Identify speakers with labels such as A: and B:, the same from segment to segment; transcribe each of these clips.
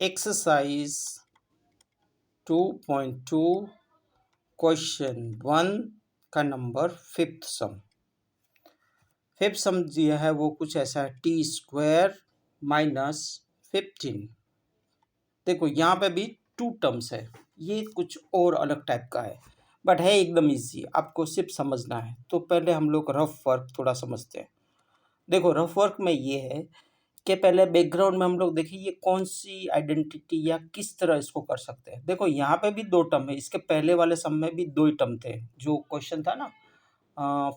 A: Exercise 2.2 question 1 का number fifth सम दिया है वो कुछ ऐसा है t² माइनस 15। देखो यहाँ पे भी टू टर्म्स है, ये कुछ और अलग टाइप का है बट है एकदम इजी, आपको सिर्फ समझना है। तो पहले हम लोग रफ वर्क थोड़ा समझते हैं। देखो रफ वर्क में ये है कि पहले बैकग्राउंड में हम लोग देखिए ये कौन सी आइडेंटिटी या किस तरह इसको कर सकते हैं। देखो यहाँ पे भी दो टर्म है, इसके पहले वाले सम में भी दो ही टर्म थे। जो क्वेश्चन था ना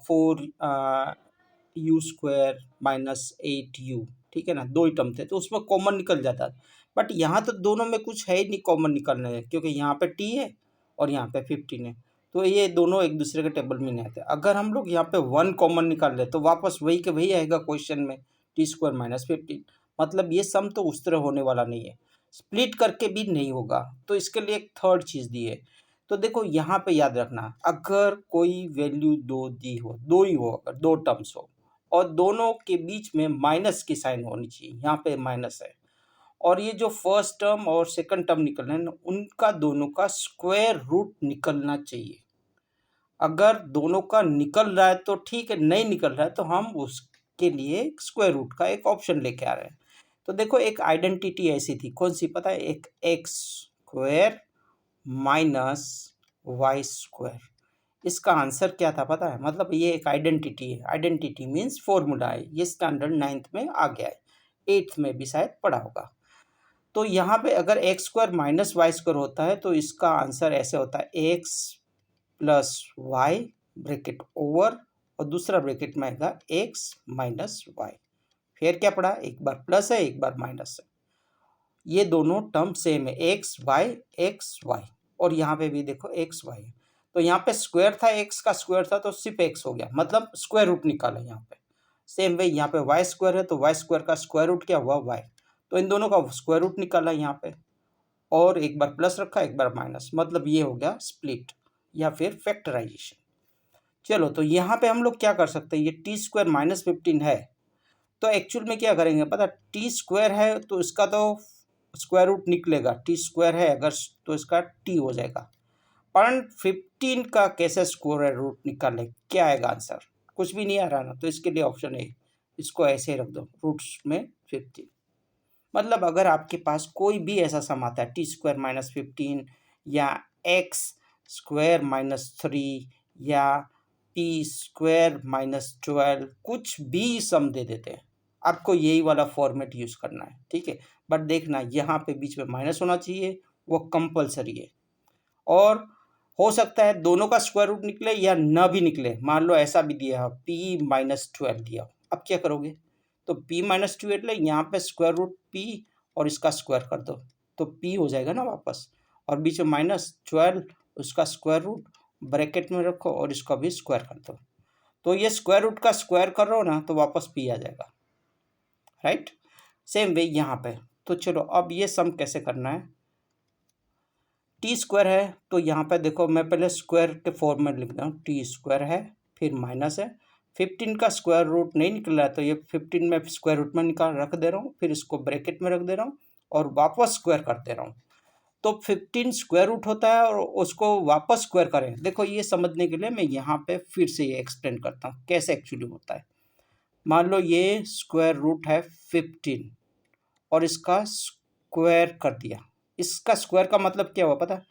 A: 4u² माइनस 8u, ठीक है ना, दो ही टर्म थे तो उसमें कॉमन निकल जाता। बट यहाँ तो दोनों में कुछ है ही नहीं कॉमन निकलने है, क्योंकि यहाँ पे t है और यहाँ पे 15 है, तो ये दोनों एक दूसरे के टेबल में नहीं आते। अगर हम लोग यहाँ पे 1 कॉमन निकाल ले तो वापस वही के वही आएगा क्वेश्चन में, t² माइनस 15। मतलब ये सम तो उस तरह होने वाला नहीं है, स्प्लिट करके भी नहीं होगा। तो इसके लिए एक थर्ड चीज़ दी है। तो देखो यहाँ पे याद रखना, अगर कोई वैल्यू दो दी हो, दो ही हो, अगर दो टर्म्स हो और दोनों के बीच में माइनस की साइन होनी चाहिए, यहाँ पे माइनस है, और ये जो फर्स्ट टर्म और सेकंड टर्म निकलना है ना, उनका दोनों का स्क्वायर रूट निकलना चाहिए। अगर दोनों का निकल रहा है तो ठीक है, नहीं निकल रहा है तो हम उसके लिए स्क्वायर रूट का एक ऑप्शन लेके आ रहे हैं। तो देखो एक आइडेंटिटी ऐसी थी, कौन सी पता है, एक x² माइनस y²। इसका आंसर क्या था पता है, मतलब ये एक आइडेंटिटी है, आइडेंटिटी मीन्स फॉर्मूला है, ये स्टैंडर्ड 9th में आ गया है, 8th में भी शायद पढ़ा होगा। तो यहाँ पे अगर x² माइनस y² होता है तो इसका आंसर ऐसे होता है x plus Y bracket over और दूसरा ब्रैकेट में आएगा x माइनस वाई। फिर क्या पढ़ा, एक बार प्लस है एक बार माइनस है, ये दोनों टर्म सेम है, एक्स वाई, और यहाँ पे भी देखो एक्स वाई। तो यहाँ पे स्क्वायर था, एक्स का स्क्वायर था तो सिर्फ एक्स हो गया, मतलब स्क्वायर रूट निकाला यहाँ पे। सेम वे यहाँ पे y² है तो y² का स्क्वायर रूट क्या हुआ y, तो इन दोनों का स्क्वायर रूट निकाला यहाँ पे, और एक बार प्लस रखा एक बार माइनस, मतलब ये हो गया स्प्लिट या फिर फैक्टराइजेशन। चलो तो यहाँ पे हम लोग क्या कर सकते हैं, ये t² माइनस 15 है तो एक्चुअल में क्या करेंगे पता, t² है तो इसका तो स्क्वायर रूट निकलेगा, t² है अगर तो इसका t हो जाएगा। पर 15 का कैसे स्क्वायर रूट निकाले, क्या आएगा आंसर, कुछ भी नहीं आ रहा ना, तो इसके लिए ऑप्शन है, इसको ऐसे ही रख दो, रूट्स में 15। मतलब अगर आपके पास कोई भी ऐसा सम आता है t² माइनस 15 या x² माइनस 3 या p² माइनस 12, कुछ भी सम दे देते हैं, आपको यही वाला फॉर्मेट यूज़ करना है, ठीक है। बट देखना यहाँ पे बीच में माइनस होना चाहिए, वो कंपलसरी है। और हो सकता है दोनों का स्क्वायर रूट निकले या ना भी निकले, मान लो ऐसा भी दिया हो p माइनस 12 दिया हो, अब क्या करोगे, तो p माइनस 12 यहाँ पे स्क्वायर रूट p और इसका स्क्वायर कर दो तो p हो जाएगा ना वापस, और बीच में माइनस 12 उसका स्क्वायर रूट ब्रैकेट में रखो और इसका भी स्क्वायर कर दो, तो ये स्क्वायर रूट का स्क्वायर कर रहे हो ना तो वापस p आ जाएगा, राइट। सेम वे यहाँ पे। तो चलो अब ये सम कैसे करना है, t² है तो यहाँ पे देखो मैं पहले स्क्वायर के फॉर्म में लिख रहा हूँ, t² है फिर माइनस है, 15 का स्क्वायर रूट नहीं निकल रहा है तो ये 15 में स्क्वायर रूट में निकाल रख दे रहा हूँ, फिर इसको ब्रैकेट में रख दे रहा हूँ और वापस स्क्वायर कर दे रहा हूँ। तो 15 स्क्वायर रूट होता है और उसको वापस स्क्वायर करें। देखो ये समझने के लिए मैं यहाँ पे फिर से ये एक्सप्लेन करता हूँ कैसे एक्चुअली होता है। मान लो ये स्क्वायर रूट है 15 और इसका स्क्वायर कर दिया, इसका स्क्वायर का मतलब क्या हुआ पता,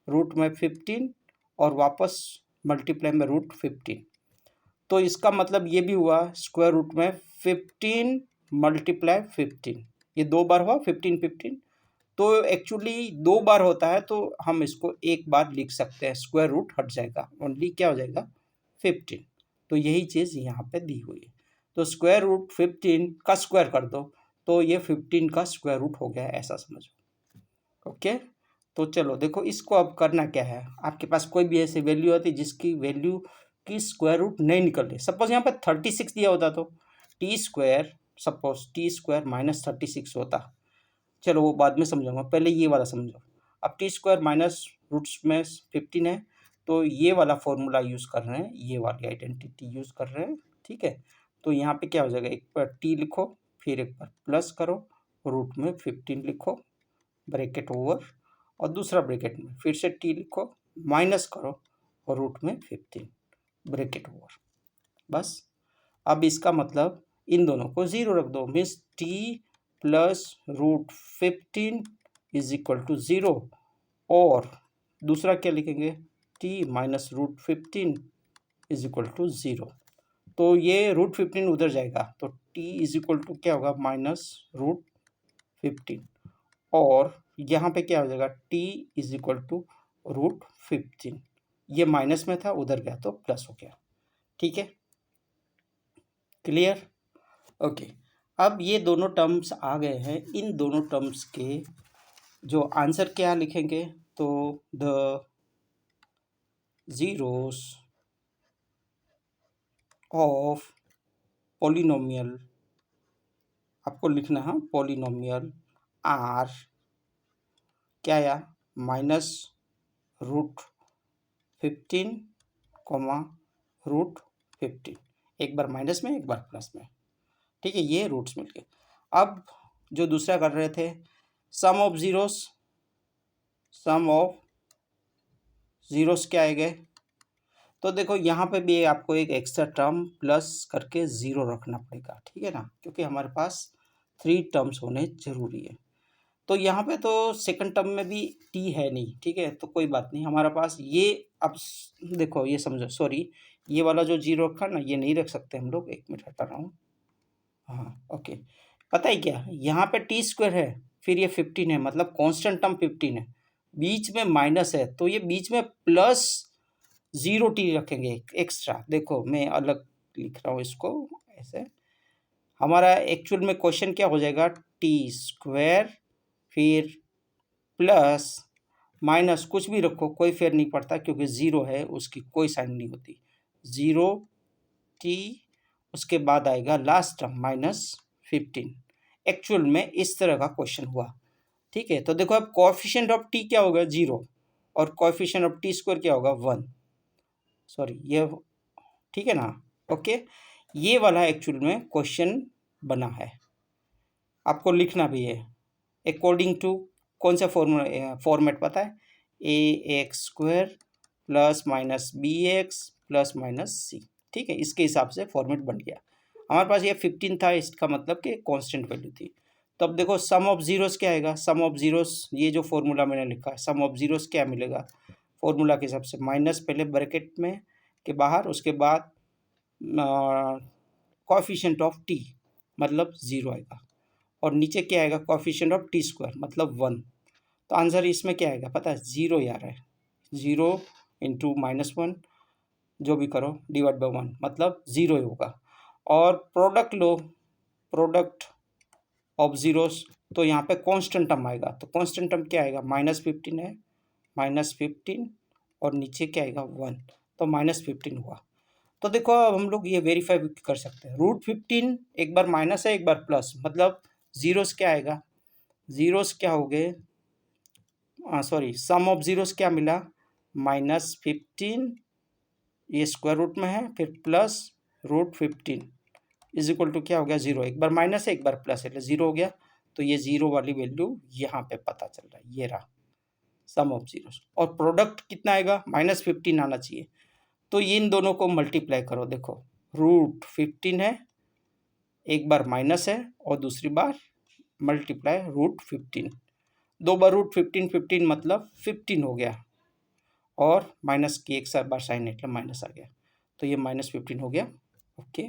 A: रूट में 15 और वापस मल्टीप्लाई में रूट 15, तो इसका मतलब ये भी हुआ स्क्वायर रूट में 15 मल्टीप्लाई 15, ये दो बार हुआ 15 15, तो एक्चुअली दो बार होता है तो हम इसको एक बार लिख सकते हैं, स्क्वायर रूट हट जाएगा, ओनली क्या हो जाएगा 15। तो यही चीज़ यहाँ पे दी हुई है, तो स्क्वायर रूट 15 का स्क्वायर कर दो तो ये 15 का स्क्वायर रूट हो गया, ऐसा समझो, ओके। तो चलो देखो इसको अब करना क्या है, आपके पास कोई भी ऐसी वैल्यू होती जिसकी वैल्यू की स्क्वायर रूट नहीं निकल रही, सपोज यहाँ पे 36 दिया होता तो t², सपोज t² माइनस 36 होता, चलो वो बाद में समझाऊंगा, पहले ये वाला समझो। अब t² माइनस रूट्स में 15 है तो ये वाला फॉर्मूला यूज़ कर रहे हैं, ये वाली आइडेंटिटी यूज़ कर रहे हैं, ठीक है। तो यहाँ पे क्या हो जाएगा, एक बार t लिखो फिर एक बार प्लस करो, रूट में 15 लिखो, ब्रैकेट ओवर और दूसरा ब्रैकेट में फिर से टी लिखो, माइनस करो और रूट में 15 ब्रैकेट ओवर। बस अब इसका मतलब इन दोनों को 0 रख दो, means T plus root 15 is equal to 0। और दूसरा क्या लिखेंगे, T minus root 15 is equal to 0। तो ये रूट 15 उधर जाएगा तो टी इज इक्वल टू क्या होगा, माइनस रूट 15। और यहाँ पे क्या हो जाएगा, T is equal to root 15। ये माइनस में था, उधर गया तो प्लस हो गया। ठीक है, क्लियर? ओके, अब ये दोनों टर्म्स आ गए हैं। इन दोनों टर्म्स के जो आंसर क्या लिखेंगे, तो द zeros ऑफ पॉलिनोमियल, आपको लिखना है पॉलिनोमियल आर क्या आया, माइनस रूट 15 कॉमा रूट 15, एक बार माइनस में एक बार प्लस में। ठीक है, ये रूट्स मिल गए। अब जो दूसरा कर रहे थे, sum of zeros, sum of zeros क्या आए गए, तो देखो यहाँ पे भी आपको एक एक्स्ट्रा टर्म प्लस करके 0 रखना पड़ेगा। ठीक है ना, क्योंकि हमारे पास 3 टर्म्स होने जरूरी है। तो यहाँ पे तो सेकंड टर्म में भी टी है नहीं, ठीक है, तो कोई बात नहीं हमारे पास ये। अब देखो ये समझो, सॉरी ये वाला जो 0 रखा ना, ये नहीं रख सकते हम लोग, 1 मिनट हटा रहा हूँ। हाँ ओके, पता है क्या, यहाँ पे टी स्क्वायर है, फिर ये 15 है, मतलब कांस्टेंट टर्म 15 है, बीच में माइनस है, तो ये बीच में प्लस 0 टी रखेंगे एक्स्ट्रा। देखो मैं अलग लिख रहा हूँ इसको ऐसे, हमारा एक्चुअल में क्वेश्चन क्या हो जाएगा, टी स्क्वायर फिर प्लस माइनस कुछ भी रखो कोई फेर नहीं पड़ता, क्योंकि 0 है उसकी कोई साइन नहीं होती, 0 टी, उसके बाद आएगा लास्ट टर्म माइनस 15। एक्चुअल में इस तरह का क्वेश्चन हुआ। ठीक है, तो देखो अब कोएफिशिएंट ऑफ टी क्या होगा, 0, और कोएफिशिएंट ऑफ टी स्क्वायर क्या होगा, 1। सॉरी ये, ठीक है ना, ओके, ये वाला एक्चुअल में क्वेश्चन बना है, आपको लिखना भी है अकॉर्डिंग टू कौन सा फॉर्मेट पता है, a x square plus minus b x plus minus c. ठीक है, इसके हिसाब से फॉर्मेट बन गया। हमारे पास ये 15 था, इसका मतलब कि कांस्टेंट वैल्यू थी। तो अब देखो सम ऑफ जीरोस क्या आएगा, सम ऑफ जीरोस, ये जो फॉर्मूला मैंने लिखा है सम ऑफ जीरोस क्या मिलेगा, फॉर्मूला के हिसाब से माइनस पहले ब्रैकेट में के बाहर, उसके बाद कोएफिशिएंट ऑफ टी मतलब 0 आएगा, और नीचे क्या आएगा, कोएफिशिएंट ऑफ टी स्क्वायर मतलब 1। तो आंसर इसमें क्या आएगा पता है, 0 ही आ रहा है, 0 इंटू -1 जो भी करो डिवाइड बाई 1 मतलब 0 ही होगा। और product low, product of zeros, तो यहाँ पे कांस्टेंट टर्म आएगा, तो कांस्टेंट टर्म क्या आएगा, -15 है, -15 और नीचे क्या आएगा 1, तो -15 हुआ। तो देखो अब हम लोग ये वेरीफाई कर सकते हैं, रूट 15 एक बार माइनस है एक बार प्लस, मतलब जीरोस क्या आएगा, जीरोस क्या हो गए, सॉरी सम ऑफ जीरोस क्या मिला, -15, ये स्क्वायर रूट में है, फिर plus root 15 is equal to क्या हो गया, 0, एक बार माइनस है एक बार प्लस है, 0 हो गया। तो ये 0 वाली वैल्यू यहाँ पे पता चल रहा है, ये रहा सम ऑफ जीरोस। और प्रोडक्ट कितना आएगा, -15 आना चाहिए। तो इन दोनों को मल्टीप्लाई करो, देखो रूट 15 है, एक बार माइनस है और दूसरी बार मल्टीप्लाई रूट 15, 2 बार रूट 15 मतलब 15 हो गया, और माइनस की एक बार साइन मतलब माइनस आ गया, तो ये -15 हो गया। ओके।